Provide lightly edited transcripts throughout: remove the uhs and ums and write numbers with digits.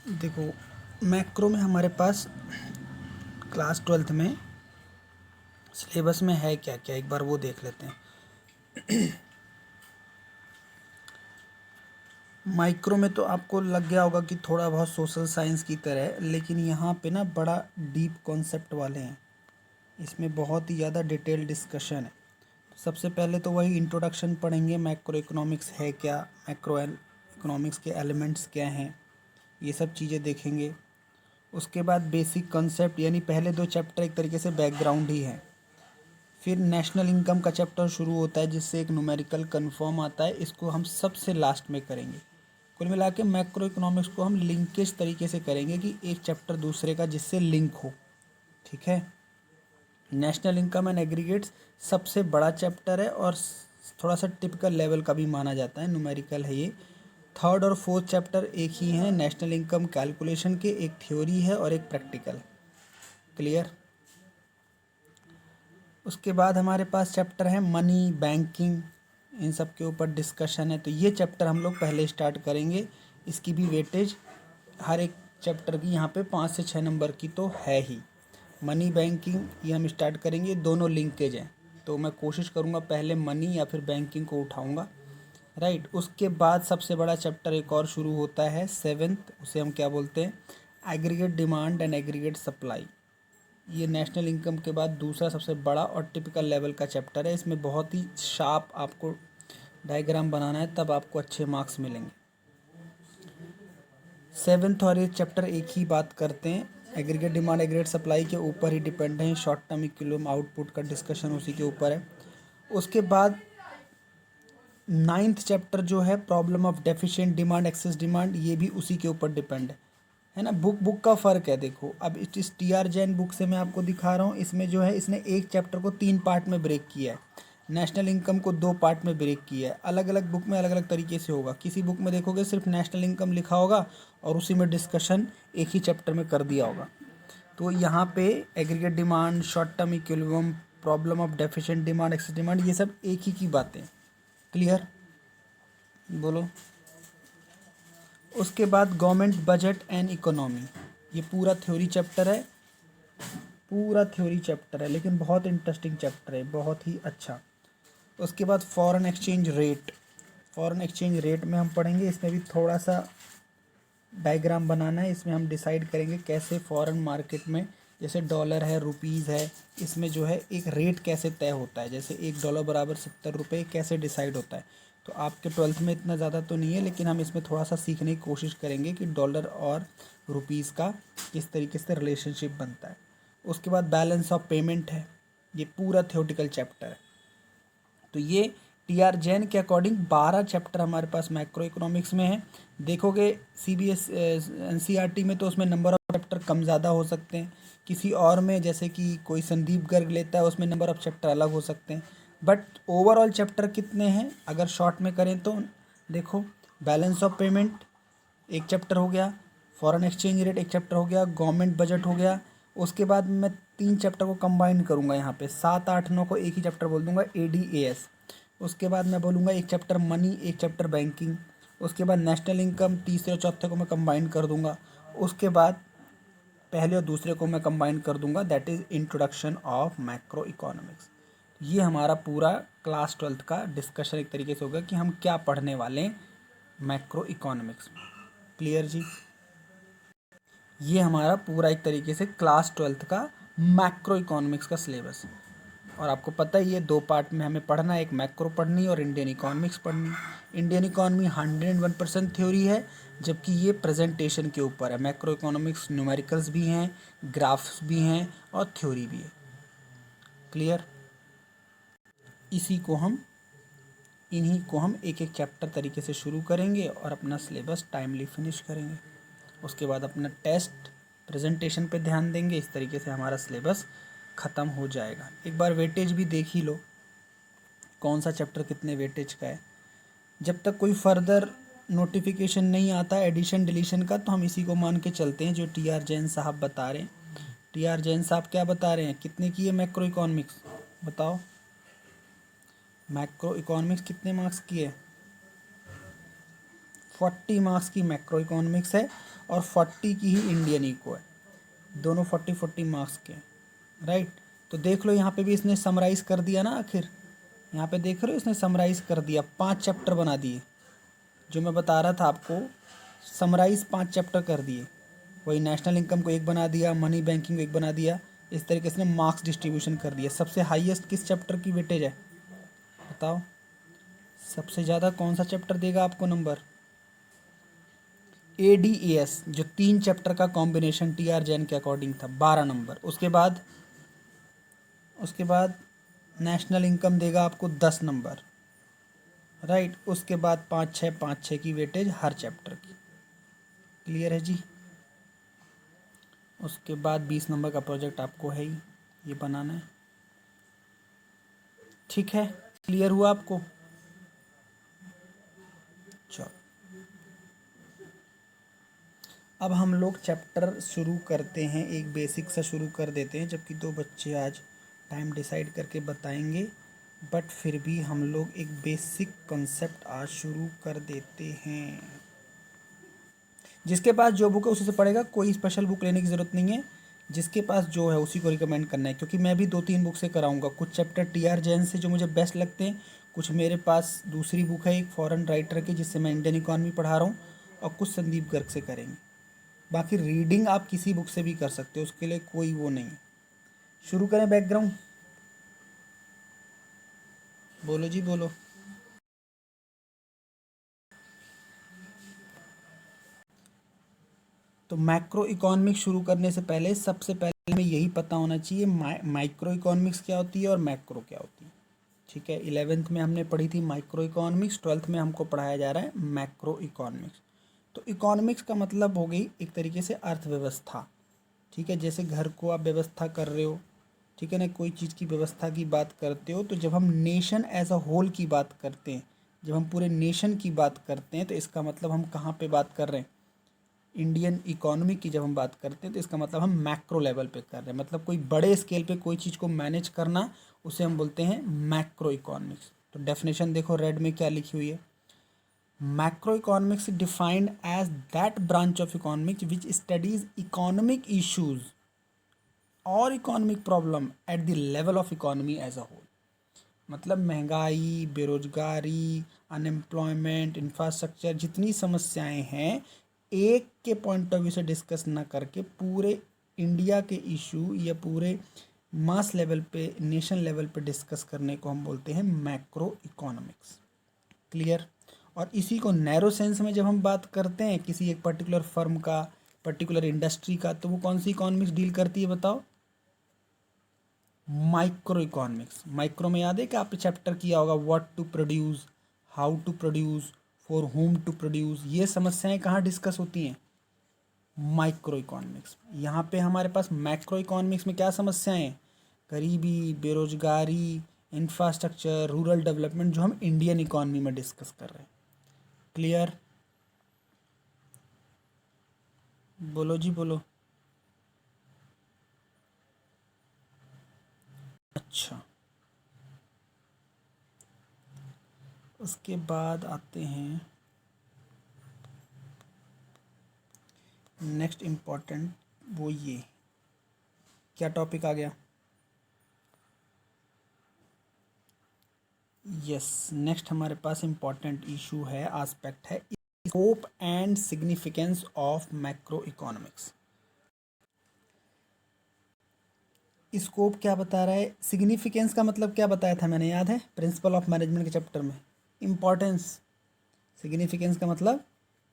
देखो, मैक्रो में हमारे पास क्लास 12th में सिलेबस में है क्या क्या, एक बार वो देख लेते हैं। माइक्रो में तो आपको लग गया होगा कि थोड़ा बहुत सोशल साइंस की तरह है, लेकिन यहाँ पे ना बड़ा डीप कॉन्सेप्ट वाले हैं। इसमें बहुत ही ज़्यादा डिटेल डिस्कशन है। सबसे पहले तो वही इंट्रोडक्शन पढ़ेंगे, मैक्रो इकोनॉमिक्स है क्या, मैक्रो इकोनॉमिक्स के एलिमेंट्स क्या हैं, ये सब चीज़ें देखेंगे। उसके बाद बेसिक कॉन्सेप्ट, यानी पहले 2 चैप्टर एक तरीके से बैकग्राउंड ही है। फिर नेशनल इनकम का चैप्टर शुरू होता है, जिससे एक न्यूमेरिकल कन्फर्म आता है, इसको हम सबसे लास्ट में करेंगे। कुल मिला के मैक्रो इकोनॉमिक्स को हम लिंकेज तरीके से करेंगे कि एक चैप्टर दूसरे का जिससे लिंक हो। ठीक है। नेशनल इनकम एंड एग्रीगेट्स सबसे बड़ा चैप्टर है और थोड़ा सा टिपिकल लेवल का भी माना जाता है, न्यूमेरिकल है ये। थर्ड और फोर्थ चैप्टर एक ही हैं, नेशनल इनकम कैलकुलेशन के, एक थ्योरी है और एक प्रैक्टिकल। क्लियर। उसके बाद हमारे पास चैप्टर है मनी, बैंकिंग, इन सब के ऊपर डिस्कशन है। तो ये चैप्टर हम लोग पहले स्टार्ट करेंगे। इसकी भी वेटेज हर एक चैप्टर की यहाँ पे 5 से 6 नंबर की तो है ही। मनी बैंकिंग ये हम स्टार्ट करेंगे, दोनों लिंकेज हैं, तो मैं कोशिश करूँगा पहले मनी या फिर बैंकिंग को उठाऊँगा। राइट। उसके बाद सबसे बड़ा चैप्टर एक और शुरू होता है, 7th, उसे हम क्या बोलते हैं, aggregate demand and aggregate supply. ये नेशनल इनकम के बाद दूसरा सबसे बड़ा और टिपिकल लेवल का चैप्टर है। इसमें बहुत ही शार्प आपको डायग्राम बनाना है, तब आपको अच्छे मार्क्स मिलेंगे। 7th और 8th चैप्टर एक ही बात करते हैं, एग्रीगेट डिमांड एग्रीगेट सप्लाई के ऊपर ही डिपेंड है। शॉर्ट टर्म इक्विलिब्रियम आउटपुट का डिस्कशन उसी के ऊपर है। उसके बाद 9th चैप्टर जो है, problem of deficient demand excess demand, ये भी उसी के ऊपर डिपेंड है ना। बुक का फ़र्क है। देखो, अब इस टी आर जैन बुक से मैं आपको दिखा रहा हूँ, इसमें जो है इसने एक चैप्टर को 3 पार्ट में ब्रेक किया है, नेशनल इनकम को 2 पार्ट में ब्रेक किया है। अलग अलग बुक में अलग अलग तरीके से होगा। किसी बुक में देखोगे सिर्फ नेशनल इनकम लिखा होगा और उसी में डिस्कशन एक ही चैप्टर में कर दिया होगा। तो यहाँ पे aggregate demand, short term equilibrium, problem of deficient demand excess demand, ये सब एक ही की बातें। क्लियर। बोलो। उसके बाद गवर्नमेंट बजट एंड इकोनॉमी, ये पूरा थ्योरी चैप्टर है, पूरा थ्योरी चैप्टर है, लेकिन बहुत इंटरेस्टिंग चैप्टर है, बहुत ही अच्छा। उसके बाद foreign exchange rate, foreign exchange rate में हम पढ़ेंगे, इसमें भी थोड़ा सा डायग्राम बनाना है। इसमें हम डिसाइड करेंगे कैसे फॉरेन मार्केट में, जैसे डॉलर है, रुपीज़ है, इसमें जो है एक रेट कैसे तय होता है, जैसे $1 बराबर 70 रुपये कैसे डिसाइड होता है। तो आपके 12th में इतना ज़्यादा तो नहीं है, लेकिन हम इसमें थोड़ा सा सीखने की कोशिश करेंगे कि डॉलर और रुपीज़ का किस तरीके से रिलेशनशिप बनता है। उसके बाद बैलेंस ऑफ पेमेंट है, ये पूरा थ्योरेटिकल चैप्टर है। तो ये टी आर जैन के अकॉर्डिंग 12 चैप्टर हमारे पास मैक्रो इकोनॉमिक्स में है। देखोगे CBS NCERT में तो उसमें नंबर ऑफ चैप्टर कम ज़्यादा हो सकते हैं, किसी और में जैसे कि कोई संदीप गर्ग लेता है उसमें नंबर ऑफ चैप्टर अलग हो सकते हैं, बट ओवरऑल चैप्टर कितने हैं अगर शॉर्ट में करें तो देखो, बैलेंस ऑफ पेमेंट एक चैप्टर हो गया, फॉरेन एक्सचेंज रेट एक चैप्टर हो गया, गवर्नमेंट बजट हो गया। उसके बाद मैं 3 चैप्टर को कंबाइन करूँगा, यहाँ पे 7, 8, 9 को एक ही चैप्टर बोल दूंगा, ADAS। उसके बाद मैं बोलूँगा एक चैप्टर मनी, एक चैप्टर बैंकिंग। उसके बाद नेशनल इनकम, तीसरे और चौथे को मैं कंबाइन कर दूंगा। उसके बाद पहले और दूसरे को मैं कंबाइन कर दूंगा, that is introduction of macro economics. ये हमारा पूरा क्लास 12th का डिस्कशन एक तरीके से होगा कि हम क्या पढ़ने वाले हैं मैक्रो इकोनॉमिक्स में। क्लियर जी। ये हमारा पूरा एक तरीके से क्लास 12th का मैक्रो इकोनॉमिक्स का सिलेबस है। और आपको पता ही है 2 पार्ट में हमें पढ़ना है, एक मैक्रो पढ़नी और इंडियन इकोनॉमिक्स पढ़नी। इंडियन इकोनॉमी 101% थ्योरी है, जबकि ये प्रेजेंटेशन के ऊपर है। मैक्रो इकोनॉमिक्स न्यूमेरिकल्स भी हैं, ग्राफ्स भी हैं और थ्योरी भी है। क्लियर। इन्हीं को हम एक एक चैप्टर तरीके से शुरू करेंगे और अपना सिलेबस टाइमली फिनिश करेंगे। उसके बाद अपना टेस्ट प्रेजेंटेशन पे ध्यान देंगे। इस तरीके से हमारा सिलेबस ख़त्म हो जाएगा। एक बार वेटेज भी देख ही लो, कौन सा चैप्टर कितने वेटेज का है। जब तक कोई फर्दर नोटिफिकेशन नहीं आता एडिशन डिलीशन का, तो हम इसी को मान के चलते हैं जो टी आर जैन साहब बता रहे हैं। टी आर जैन साहब क्या बता रहे हैं, कितने की है मैक्रो इकोनॉमिक्स, बताओ। मैक्रो इकोनॉमिक्स कितने मार्क्स की है, 40 मार्क्स की मैक्रो इकोनॉमिक्स है और 40 की ही इंडियन इको है, दोनों 40 मार्क्स के, राइट। तो देख लो यहाँ पे भी इसने समराइज कर दिया ना आखिर, यहाँ पे देख रहे हो इसने समराइज कर दिया, 5 चैप्टर बना दिए, जो मैं बता रहा था आपको, समराइज 5 चैप्टर कर दिए। वही नेशनल इनकम को एक बना दिया, मनी बैंकिंग को एक बना दिया, इस तरीके से मार्क्स डिस्ट्रीब्यूशन कर दिया। सबसे हाईएस्ट किस चैप्टर की वेटेज है बताओ, सबसे ज़्यादा कौन सा चैप्टर देगा आपको नंबर? ADAS, जो 3 चैप्टर का कॉम्बिनेशन TR जैन के अकॉर्डिंग था, 12 नंबर। उसके बाद नेशनल इनकम देगा आपको 10 नंबर, राइट। उसके बाद 5-6 की वेटेज हर चैप्टर की, क्लियर है जी। उसके बाद 20 नंबर का प्रोजेक्ट आपको है ही, ये बनाना है, ठीक है। क्लियर हुआ आपको? चलो अब हम लोग चैप्टर शुरू करते हैं, एक बेसिक सा शुरू कर देते हैं, जबकि 2 बच्चे आज टाइम डिसाइड करके बताएंगे, बट फिर भी हम लोग एक बेसिक कंसेप्ट आज शुरू कर देते हैं। जिसके पास जो बुक है उसी से पढ़ेगा, कोई स्पेशल बुक लेने की ज़रूरत नहीं है, जिसके पास जो है उसी को रिकमेंड करना है, क्योंकि मैं भी 2-3 बुक से कराऊंगा। कुछ चैप्टर TR जैन से जो मुझे बेस्ट लगते हैं, कुछ मेरे पास दूसरी बुक है एक फॉरेन राइटर की जिससे मैं इंडियन इकॉनमी पढ़ा रहा हूँ, और कुछ संदीप गर्ग से करेंगे। बाकी रीडिंग आप किसी बुक से भी कर सकते हो, उसके लिए कोई वो नहीं। शुरू करें बैकग्राउंड, बोलो जी बोलो। तो मैक्रो इकोनॉमिक्स शुरू करने से पहले सबसे पहले हमें यही पता होना चाहिए माइक्रो इकोनॉमिक्स क्या होती है और मैक्रो क्या होती है, ठीक है। 11th में हमने पढ़ी थी माइक्रो इकोनॉमिक्स, 12th में हमको पढ़ाया जा रहा है मैक्रो इकोनॉमिक्स। तो इकोनॉमिक्स का मतलब हो गई एक तरीके से अर्थव्यवस्था, ठीक है। जैसे घर को आप व्यवस्था कर रहे हो, ठीक है ना, कोई चीज़ की व्यवस्था की बात करते हो, तो जब हम नेशन एज अ होल की बात करते हैं, जब हम पूरे नेशन की बात करते हैं, तो इसका मतलब हम कहाँ पे बात कर रहे हैं? इंडियन इकोनॉमी की जब हम बात करते हैं तो इसका मतलब हम मैक्रो लेवल पे कर रहे हैं, मतलब कोई बड़े स्केल पे कोई चीज़ को मैनेज करना, उसे हम बोलते हैं मैक्रो इकोनॉमिक्स। तो डेफिनेशन देखो रेड में क्या लिखी हुई है, macro economics defined as that branch of economics which studies economic issues और economic problem at the level of economy as a whole. मतलब महंगाई, बेरोजगारी, अनएम्प्लॉयमेंट, इंफ्रास्ट्रक्चर, जितनी समस्याएं हैं, एक के पॉइंट ऑफ व्यू से डिस्कस ना करके पूरे इंडिया के इशू या पूरे मास लेवल पे, नेशन लेवल पे डिस्कस करने को हम बोलते हैं मैक्रो इकोनॉमिक्स, क्लियर। और इसी को नैरो सेंस में जब हम बात करते हैं किसी एक पर्टिकुलर फर्म का, पर्टिकुलर इंडस्ट्री का, तो वो कौन सी इकोनॉमिक्स डील करती है बताओ? Micro economics. माइक्रो में याद है कि आपने चैप्टर किया होगा what to produce, how to produce, for whom to produce, ये समस्याएं कहाँ डिस्कस होती हैं? Micro economics. यहाँ पे हमारे पास मैक्रो इकोनॉमिक्स में क्या समस्याएं हैं? गरीबी, बेरोजगारी, इंफ्रास्ट्रक्चर, रूरल डेवलपमेंट, जो हम इंडियन इकोनॉमी में डिस्कस कर रहे हैं, क्लियर। बोलो जी बोलो। अच्छा, उसके बाद आते हैं नेक्स्ट इम्पॉर्टेंट, वो ये क्या टॉपिक आ गया? यस, नेक्स्ट हमारे पास इम्पॉर्टेंट इशू है, आस्पेक्ट है scope and significance of macro economics. Scope क्या बता रहा है, सिग्निफिकेंस का मतलब क्या बताया था मैंने, याद है प्रिंसिपल ऑफ मैनेजमेंट के चैप्टर में? इम्पॉर्टेंस। सिग्निफिकेंस का मतलब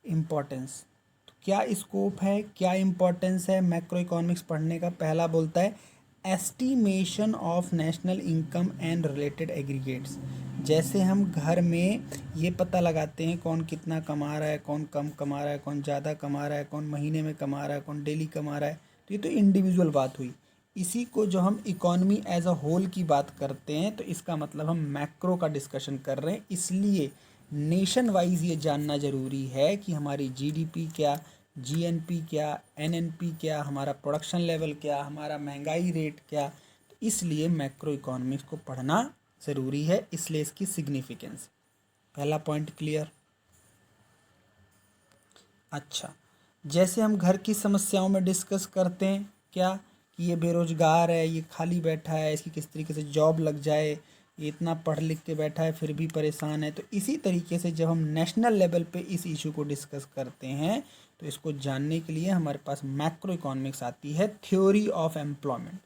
इम्पॉर्टेंस। तो क्या स्कोप है, क्या इम्पॉर्टेंस है मैक्रो इकोनॉमिक्स पढ़ने का? पहला बोलता है estimation of national income and related aggregates. जैसे हम घर में ये पता लगाते हैं कौन कितना कमा रहा है, कौन कम कमा रहा है, कौन ज़्यादा कमा रहा है, कौन महीने में कमा रहा है, कौन डेली कमा रहा है, तो ये तो इंडिविजुअल बात हुई। इसी को जो हम इकोनॉमी एज अ होल की बात करते हैं, तो इसका मतलब हम मैक्रो का डिस्कशन कर रहे हैं। इसलिए नेशन वाइज ये जानना ज़रूरी है कि हमारी जीडीपी क्या, जीएनपी क्या, एनएनपी क्या, हमारा प्रोडक्शन लेवल क्या, हमारा महंगाई रेट क्या। तो इसलिए मैक्रो इकोनॉमिक्स को पढ़ना ज़रूरी है, इसलिए इसकी सिग्निफिकेंस। पहला पॉइंट क्लियर। अच्छा, जैसे हम घर की समस्याओं में डिस्कस करते हैं क्या, कि ये बेरोजगार है, ये खाली बैठा है, इसकी किस तरीके से जॉब लग जाए, ये इतना पढ़ लिख के बैठा है फिर भी परेशान है। तो इसी तरीके से जब हम नेशनल लेवल पे इस इशू को डिस्कस करते हैं तो इसको जानने के लिए हमारे पास मैक्रो इकोनॉमिक्स आती है, थ्योरी ऑफ एम्प्लॉयमेंट,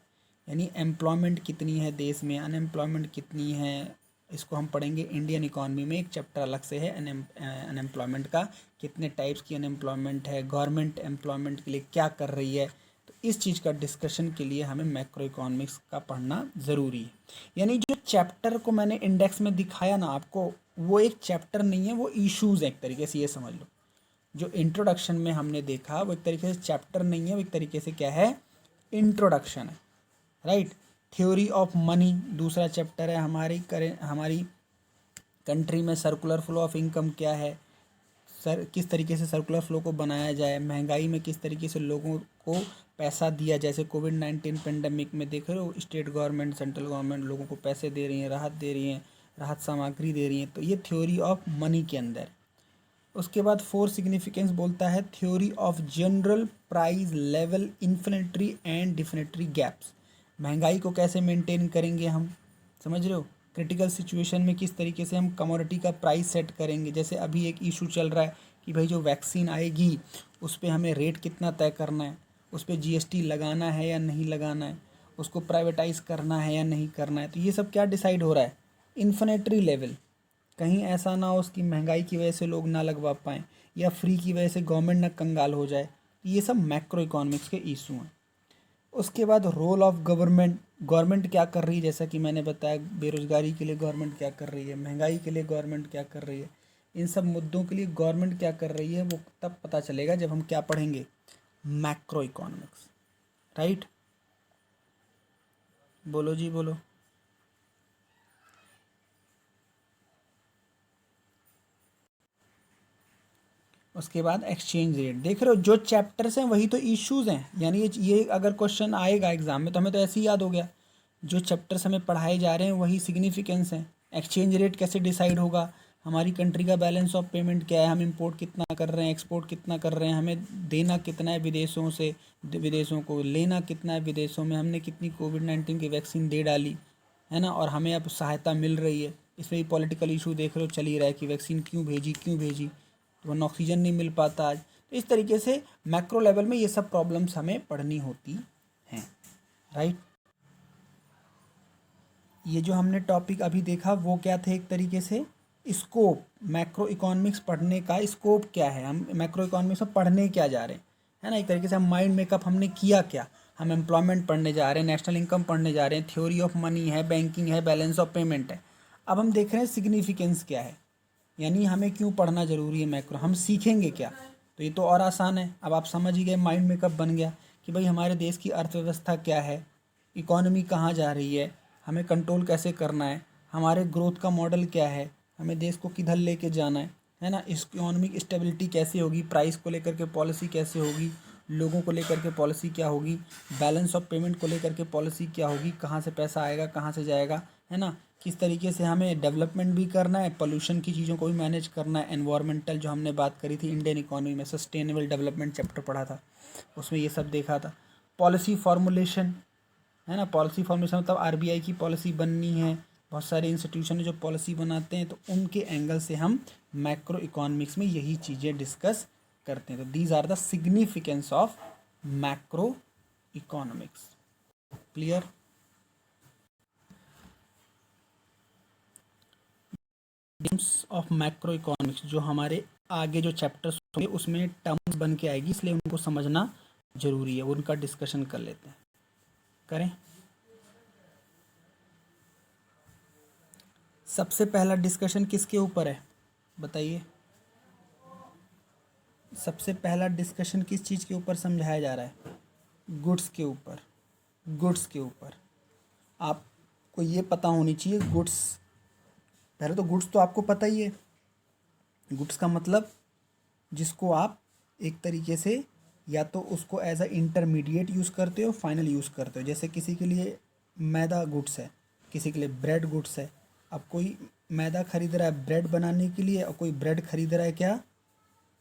यानी एम्प्लॉयमेंट कितनी है देश में, अनएम्प्लॉयमेंट कितनी है। इसको हम पढ़ेंगे इंडियन इकॉनमी में, एक चैप्टर अलग से है अनएम्प्लॉयमेंट का, कितने टाइप्स की अनएम्प्लॉयमेंट है, गवर्नमेंट एम्प्लॉयमेंट के लिए क्या कर रही है। तो इस चीज़ का डिस्कशन के लिए हमें मैक्रो इकोनॉमिक्स का पढ़ना ज़रूरी है। यानी जो चैप्टर को मैंने इंडेक्स में दिखाया ना आपको, वो एक चैप्टर नहीं है, वो इश्यूज़ हैं एक तरीके से, ये समझ लो। जो इंट्रोडक्शन में हमने देखा वो एक तरीके से चैप्टर नहीं है, वो एक तरीके से क्या है, इंट्रोडक्शन है, राइट। थ्योरी ऑफ मनी दूसरा चैप्टर है। हमारी कंट्री में सर्कुलर फ्लो ऑफ इनकम क्या है, किस तरीके से सर्कुलर फ्लो को बनाया जाए, महंगाई में किस तरीके से लोगों को पैसा दिया, जैसे कोविड-19 पेंडेमिक में देख रहे हो, स्टेट गवर्नमेंट सेंट्रल गवर्नमेंट लोगों को पैसे दे रही हैं, राहत दे रही हैं, राहत सामग्री दे रही हैं। तो ये थ्योरी ऑफ मनी के अंदर। उसके बाद फोर सिग्निफिकेंस बोलता है theory of general price level inflationary and deflationary gaps, महंगाई को कैसे मेंटेन करेंगे हम, समझ रहे हो। क्रिटिकल सिचुएशन में किस तरीके से हम कमोडिटी का प्राइस सेट करेंगे, जैसे अभी एक इशू चल रहा है कि भाई जो वैक्सीन आएगी उस पर हमें रेट कितना तय करना है, उस पर जीएसटी लगाना है या नहीं लगाना है, उसको प्राइवेटाइज करना है या नहीं करना है। तो ये सब क्या डिसाइड हो रहा है, इन्फिनेटरी लेवल। कहीं ऐसा ना हो उसकी महंगाई की वजह से लोग ना लगवा पाएँ, या फ्री की वजह से गवर्नमेंट ना कंगाल हो जाए। ये सब मैक्रो इकोनॉमिक्स के इशू हैं। उसके बाद रोल ऑफ गवर्नमेंट, गवर्नमेंट क्या कर रही है, जैसा कि मैंने बताया बेरोजगारी के लिए गवर्नमेंट क्या कर रही है, महंगाई के लिए गवर्नमेंट क्या कर रही है, इन सब मुद्दों के लिए गवर्नमेंट क्या कर रही है वो तब पता चलेगा जब हम क्या पढ़ेंगे, मैक्रो इकोनॉमिक्स, राइट। बोलो जी बोलो। उसके बाद एक्सचेंज रेट, देख रहे हो जो चैप्टर्स हैं वही तो इश्यूज हैं। यानी ये अगर क्वेश्चन आएगा एग्जाम में तो हमें तो ऐसे ही याद हो गया, जो चैप्टर्स हमें पढ़ाए जा रहे हैं वही सिग्निफिकेंस हैं। एक्सचेंज रेट कैसे डिसाइड होगा, हमारी कंट्री का बैलेंस ऑफ पेमेंट क्या है, हम इंपोर्ट कितना कर रहे हैं, एक्सपोर्ट कितना कर रहे हैं, हमें देना कितना है विदेशों से, विदेशों को लेना कितना है विदेशों में, हमने कितनी कोविड-19 की वैक्सीन दे डाली है ना, और हमें अब सहायता मिल रही है। इसमें भी पॉलिटिकल इशू देख रहे हो चल ही रहा है कि वैक्सीन क्यों भेजी, तो वरना ऑक्सीजन नहीं मिल पाता आज। तो इस तरीके से मैक्रो लेवल में ये सब प्रॉब्लम्स हमें पढ़नी होती हैं, राइट। ये जो हमने टॉपिक अभी देखा वो क्या थे, एक तरीके से स्कोप, मैक्रो इकोनॉमिक्स पढ़ने का स्कोप क्या है, हम मैक्रो इकोनॉमिक्स में पढ़ने क्या जा रहे हैं, है ना। एक तरीके से हम माइंड मेकअप हमने किया क्या, हम एम्प्लॉयमेंट पढ़ने जा रहे हैं, नेशनल इनकम पढ़ने जा रहे हैं, थ्योरी ऑफ मनी है, बैंकिंग है, बैलेंस ऑफ पेमेंट है। अब हम देख रहे हैं सिग्निफिकेंस क्या है, यानी हमें क्यों पढ़ना ज़रूरी है मैक्रो, हम सीखेंगे क्या। तो ये तो और आसान है, अब आप समझ ही गए, माइंड मेकअप बन गया कि भाई हमारे देश की अर्थव्यवस्था क्या है, इकोनॉमी कहाँ जा रही है, हमें कंट्रोल कैसे करना है, हमारे ग्रोथ का मॉडल क्या है, हमें देश को किधर लेके जाना है ना, इकोनॉमिक स्टेबिलिटी कैसे होगी, प्राइस को लेकर के पॉलिसी कैसे होगी, लोगों को लेकर के पॉलिसी क्या होगी, बैलेंस ऑफ पेमेंट को लेकर के पॉलिसी क्या होगी, कहाँ से पैसा आएगा कहाँ से जाएगा, है ना। किस तरीके से हमें डेवलपमेंट भी करना है, पोल्यूशन की चीज़ों को भी मैनेज करना है, एनवायरमेंटल जो हमने बात करी थी इंडियन इकोनॉमी में, सस्टेनेबल डेवलपमेंट चैप्टर पढ़ा था उसमें ये सब देखा था। पॉलिसी फॉर्मुलेशन, है ना, पॉलिसी फॉर्मेशन मतलब आरबीआई की पॉलिसी बननी है, बहुत सारे इंस्टीट्यूशन जो पॉलिसी बनाते हैं, तो उनके एंगल से हम मैक्रो इकोनॉमिक्स में यही चीज़ें डिस्कस करते हैं। तो these are the significance of macro economics, clear. Terms of macro economics जो हमारे आगे जो चैप्टर्स होंगे उसमें टर्म्स बन के आएगी, इसलिए उनको समझना जरूरी है, उनका डिस्कशन कर लेते हैं, करें। सबसे पहला डिस्कशन किसके ऊपर है बताइए, सबसे पहला डिस्कशन किस चीज़ के ऊपर समझाया जा रहा है, गुड्स के ऊपर, गुड्स के ऊपर। आपको ये पता होनी चाहिए गुड्स, पहले तो गुड्स तो आपको पता ही है, गुड्स का मतलब जिसको आप एक तरीके से या तो उसको एज अ इंटरमीडिएट यूज़ करते हो, फाइनल यूज़ करते हो। जैसे किसी के लिए मैदा गुड्स है, किसी के लिए ब्रेड गुड्स है। अब कोई मैदा खरीद रहा है ब्रेड बनाने के लिए और कोई ब्रेड खरीद रहा है क्या,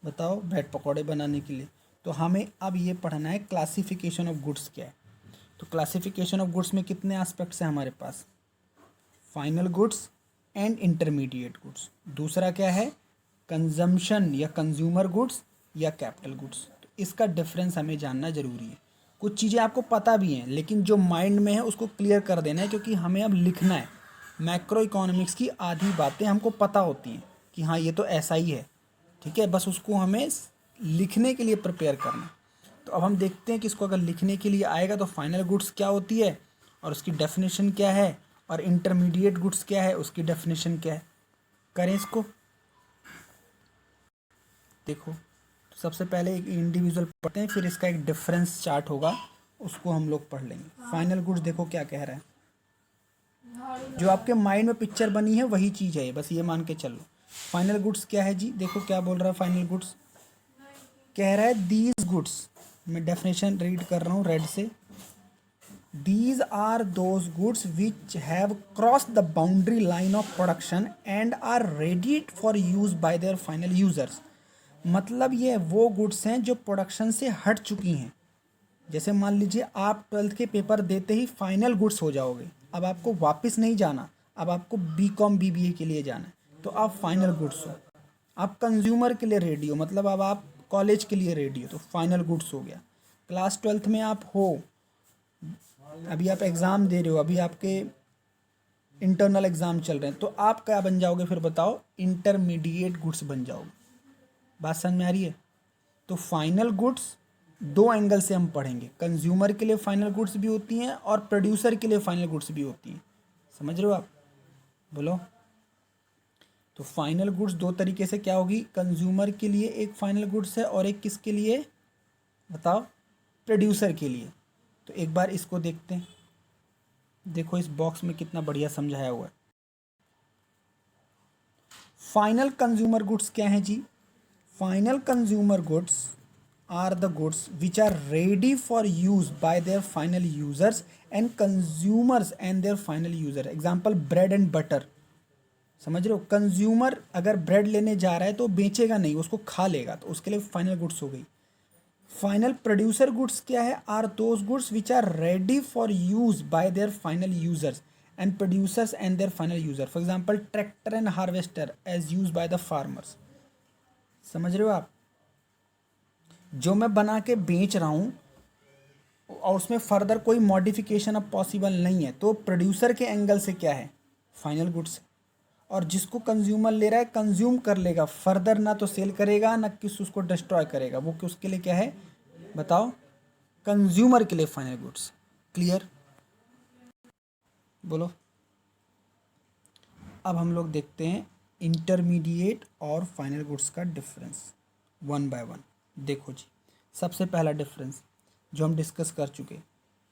बताओ, ब्रेड पकौड़े बनाने के लिए। तो हमें अब ये पढ़ना है क्लासिफिकेशन ऑफ गुड्स क्या है। तो क्लासिफिकेशन ऑफ गुड्स में कितने एस्पेक्ट्स हैं हमारे पास? Final goods and intermediate goods. दूसरा क्या है? कंजम्पशन या कंज्यूमर गुड्स या कैपिटल गुड्स। तो इसका डिफरेंस हमें जानना ज़रूरी है। कुछ चीज़ें आपको पता भी हैं, लेकिन जो माइंड में है उसको क्लियर कर देना है, क्योंकि हमें अब लिखना है। मैक्रो इकोनॉमिक्स की आधी बातें हमको पता होती हैं कि हाँ ये तो ऐसा ही है, ठीक है, बस उसको हमें लिखने के लिए प्रिपेयर करना है। तो अब हम देखते हैं कि इसको अगर लिखने के लिए आएगा तो फाइनल गुड्स क्या होती है और उसकी डेफिनेशन क्या है, और इंटरमीडिएट गुड्स क्या है, उसकी डेफिनेशन क्या है। करें इसको। देखो, तो सबसे पहले एक इंडिविजुअल पढ़ते हैं, फिर इसका एक डिफरेंस चार्ट होगा, उसको हम लोग पढ़ लेंगे। फाइनल गुड्स देखो क्या कह रहा है, जो आपके माइंड में पिक्चर बनी है वही चीज़ है, बस ये मान के चलो। फाइनल गुड्स क्या है जी? देखो क्या बोल रहा है फाइनल गुड्स। कह रहा है दीज गुड्स, मैं डेफिनेशन रीड कर रहा हूँ रेड से। These are those goods which have crossed the boundary line of production and are ready for use by their final users। मतलब ये वो गुड्स हैं जो प्रोडक्शन से हट चुकी हैं। जैसे मान लीजिए आप 12th के पेपर देते ही फाइनल गुड्स हो जाओगे, अब आपको वापस नहीं जाना, अब आपको BCom BBA के लिए जाना है, तो आप फाइनल गुड्स हो। आप कंज्यूमर के लिए रेडी हो, मतलब अब आप कॉलेज के लिए रेडी हो, तो फाइनल गुड्स हो गया। क्लास 12th में आप हो, अभी आप एग्ज़ाम दे रहे हो, अभी आपके इंटरनल एग्ज़ाम चल रहे हैं, तो आप क्या बन जाओगे फिर बताओ? इंटरमीडिएट गुड्स बन जाओगे। बात समझ में आ रही है? तो फाइनल गुड्स दो एंगल से हम पढ़ेंगे। कंज्यूमर के लिए फाइनल गुड्स भी होती हैं और प्रोड्यूसर के लिए फाइनल गुड्स भी होती हैं। समझ रहे हो आप? बोलो। तो फाइनल गुड्स दो तरीके से क्या होगी? कंज्यूमर के लिए एक फाइनल गुड्स है और एक किसके लिए बताओ? प्रोड्यूसर के लिए। तो एक बार इसको देखते हैं। देखो इस बॉक्स में कितना बढ़िया समझाया हुआ है। फाइनल कंज्यूमर गुड्स क्या हैं जी? Final consumer goods are the goods which are ready for use by their final users and consumers and their final user. Example bread and butter. समझ रहे हो? कंज्यूमर अगर ब्रेड लेने जा रहा है तो बेचेगा नहीं, उसको खा लेगा, तो उसके लिए फाइनल गुड्स हो गई। फाइनल प्रोड्यूसर गुड्स क्या है? Are those goods which are ready for use by their final users and producers and their final user. For example tractor and harvester as use by the farmers. समझ रहे हो आप? जो मैं बना के बेच रहा हूँ और उसमें फर्दर कोई मॉडिफिकेशन अब पॉसिबल नहीं है, तो प्रोड्यूसर के एंगल से क्या है? Final goods. और जिसको कंज्यूमर ले रहा है कंज्यूम कर लेगा, फर्दर ना तो सेल करेगा ना किस उसको डिस्ट्रॉय करेगा, वो कि उसके लिए क्या है बताओ? कंज्यूमर के लिए फाइनल गुड्स। क्लियर? बोलो। अब हम लोग देखते हैं इंटरमीडिएट और फाइनल गुड्स का डिफरेंस वन बाय वन। देखो जी, सबसे पहला डिफरेंस जो हम डिस्कस कर चुके,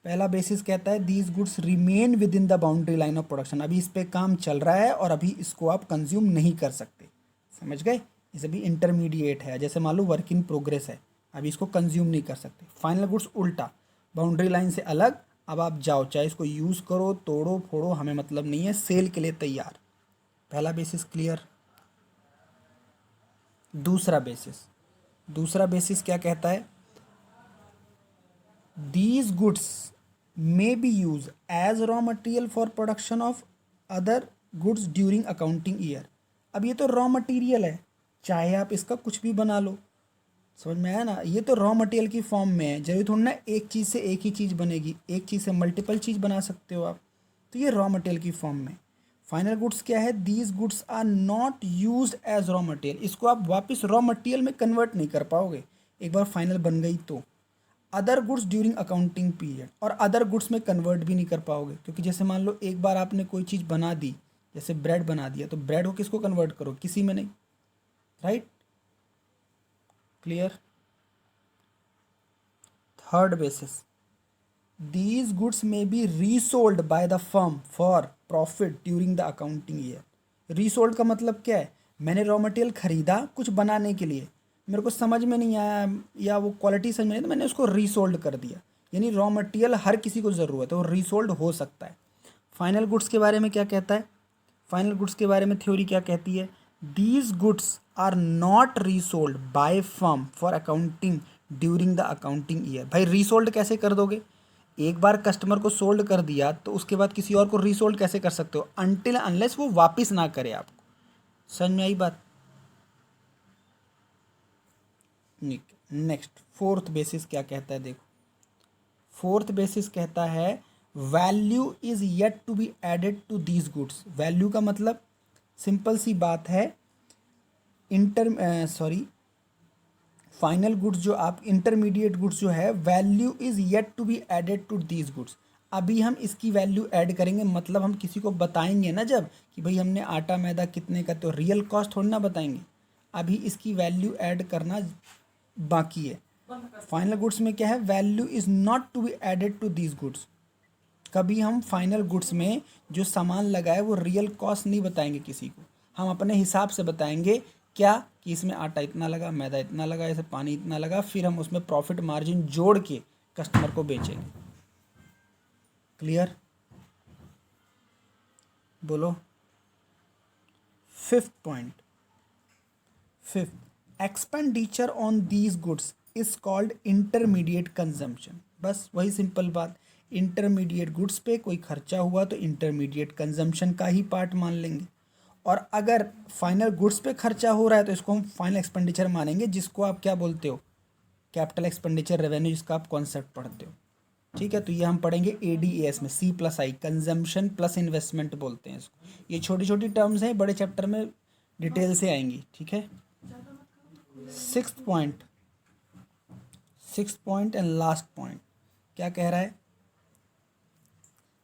पहला बेसिस कहता है these goods remain with in the boundary line of production. अभी इस पे काम चल रहा है और अभी इसको आप कंज्यूम नहीं कर सकते। समझ गए? इसे भी इंटरमीडिएट है, जैसे मान लो वर्क इन प्रोग्रेस है, अभी इसको कंज्यूम नहीं कर सकते। फाइनल गुड्स उल्टा, बाउंड्री लाइन से अलग, अब आप जाओ चाहे इसको यूज़ करो, तोड़ो फोड़ो, हमें मतलब नहीं है, सेल के लिए तैयार। पहला बेसिस क्लियर। दूसरा बेसिस क्या कहता है? These goods may be used as raw material for production of other goods during accounting year। अब ये तो रॉ मटेरियल है, चाहे आप इसका कुछ भी बना लो। समझ में आया ना? ये तो रॉ मटेरियल की फॉर्म में है, जरूरी थोड़ा ना एक चीज़ से एक ही चीज़ बनेगी, एक चीज़ से मल्टीपल चीज़ बना सकते हो आप, तो ये रॉ मटेरियल की फॉर्म में। फाइनल गुड्स क्या है? These goods are not use as raw material. इसको आप वापस रॉ मटेरियल में कन्वर्ट नहीं कर पाओगे एक बार फाइनल बन गई तो। Other goods during accounting period, और अदर गुड्स में कन्वर्ट भी नहीं कर पाओगे, क्योंकि जैसे मान लो एक बार आपने कोई चीज़ बना दी, जैसे ब्रेड बना दिया, तो ब्रेड को किसको कन्वर्ट करो? किसी में नहीं। Right? Clear? Third basis, these goods may be resold by the firm for profit during the accounting year. Resold का मतलब क्या है? मैंने रॉ मटेरियल खरीदा कुछ बनाने के लिए, मेरे को समझ में नहीं आया या वो क्वालिटी समझ में नहीं, तो मैंने उसको रीसोल्ड कर दिया। यानी रॉ मटेरियल हर किसी को ज़रूरत है, वो रीसोल्ड हो सकता है। फाइनल गुड्स के बारे में क्या कहता है? फाइनल गुड्स के बारे में थ्योरी क्या कहती है? These goods are not resold by firm for accounting during the accounting year. भाई रीसोल्ड कैसे कर दोगे? एक बार कस्टमर को सोल्ड कर दिया तो उसके बाद किसी और को रीसोल्ड कैसे कर सकते हो? अनटिल अनलेस वो वापस ना करे आपको। समझ में आई बात? नेक्स्ट फोर्थ बेसिस क्या कहता है देखो। फोर्थ बेसिस कहता है value is yet to be added to these goods. Value का मतलब सिंपल सी बात है, फाइनल गुड्स जो आप इंटरमीडिएट गुड्स जो है, value is yet to be added to these goods. अभी हम इसकी वैल्यू ऐड करेंगे, मतलब हम किसी को बताएंगे ना जब कि भाई हमने आटा मैदा कितने का, तो रियल कॉस्ट थोड़ी ना बताएंगे। अभी इसकी वैल्यू ऐड करना बाकी है। फाइनल गुड्स में क्या है, value is not to be added to these goods. कभी हम फाइनल गुड्स में जो सामान लगाए वो रियल कॉस्ट नहीं बताएंगे किसी को, हम अपने हिसाब से बताएंगे क्या कि इसमें आटा इतना लगा, मैदा इतना लगा, ऐसे पानी इतना लगा, फिर हम उसमें प्रॉफिट मार्जिन जोड़ के कस्टमर को बेचेंगे। क्लियर? बोलो। Fifth point, fifth expenditure on these goods is called intermediate consumption. बस वही सिंपल बात, इंटरमीडिएट गुड्स पे कोई खर्चा हुआ तो इंटरमीडिएट कंजम्पशन का ही पार्ट मान लेंगे। और अगर फाइनल गुड्स पे खर्चा हो रहा है तो इसको हम फाइनल एक्सपेंडिचर मानेंगे, जिसको आप क्या बोलते हो, कैपिटल एक्सपेंडिचर रेवेन्यू, जिसका आप कॉन्सेप्ट पढ़ते हो। ठीक है, तो ये हम पढ़ेंगे ADAS में, C+I, कंजम्पशन प्लस इन्वेस्टमेंट बोलते हैं इसको। ये छोटी छोटी टर्म्स हैं, बड़े चैप्टर में डिटेल से आएंगी। ठीक है। Sixth point, sixth point and last point क्या कह रहा है,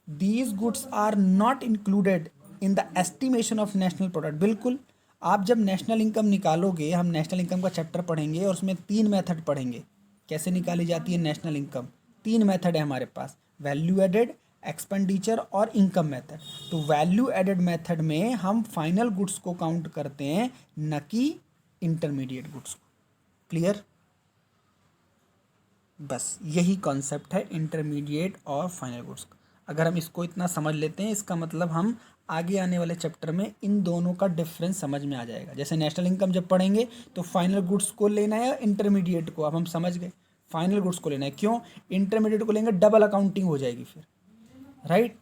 these goods are not included in the estimation of national product. बिल्कुल, आप जब नेशनल इनकम निकालोगे, हम नेशनल इनकम का चैप्टर पढ़ेंगे और उसमें 3 मेथड पढ़ेंगे कैसे निकाली जाती है नेशनल इनकम। 3 मेथड है हमारे पास, वैल्यू एडेड, एक्सपेंडिचर और इनकम मेथड। तो वैल्यू एडेड मेथड में हम फाइनल गुड्स को काउंट करते हैं, न कि इंटरमीडिएट गुड्स को। क्लियर? बस यही कॉन्सेप्ट है इंटरमीडिएट और फाइनल गुड्स का। अगर हम इसको इतना समझ लेते हैं, इसका मतलब हम आगे आने वाले चैप्टर में इन दोनों का डिफरेंस समझ में आ जाएगा। जैसे नेशनल इनकम जब पढ़ेंगे तो फाइनल गुड्स को लेना है या इंटरमीडिएट को, अब हम समझ गए फाइनल गुड्स को लेना है। क्यों? इंटरमीडिएट को लेंगे डबल अकाउंटिंग हो जाएगी फिर, राइट?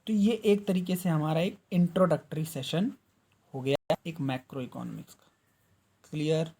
तो ये एक तरीके से हमारा एक इंट्रोडक्टरी सेशन हो गया, एक मैक्रो इकोनॉमिक्स का। क्लियर?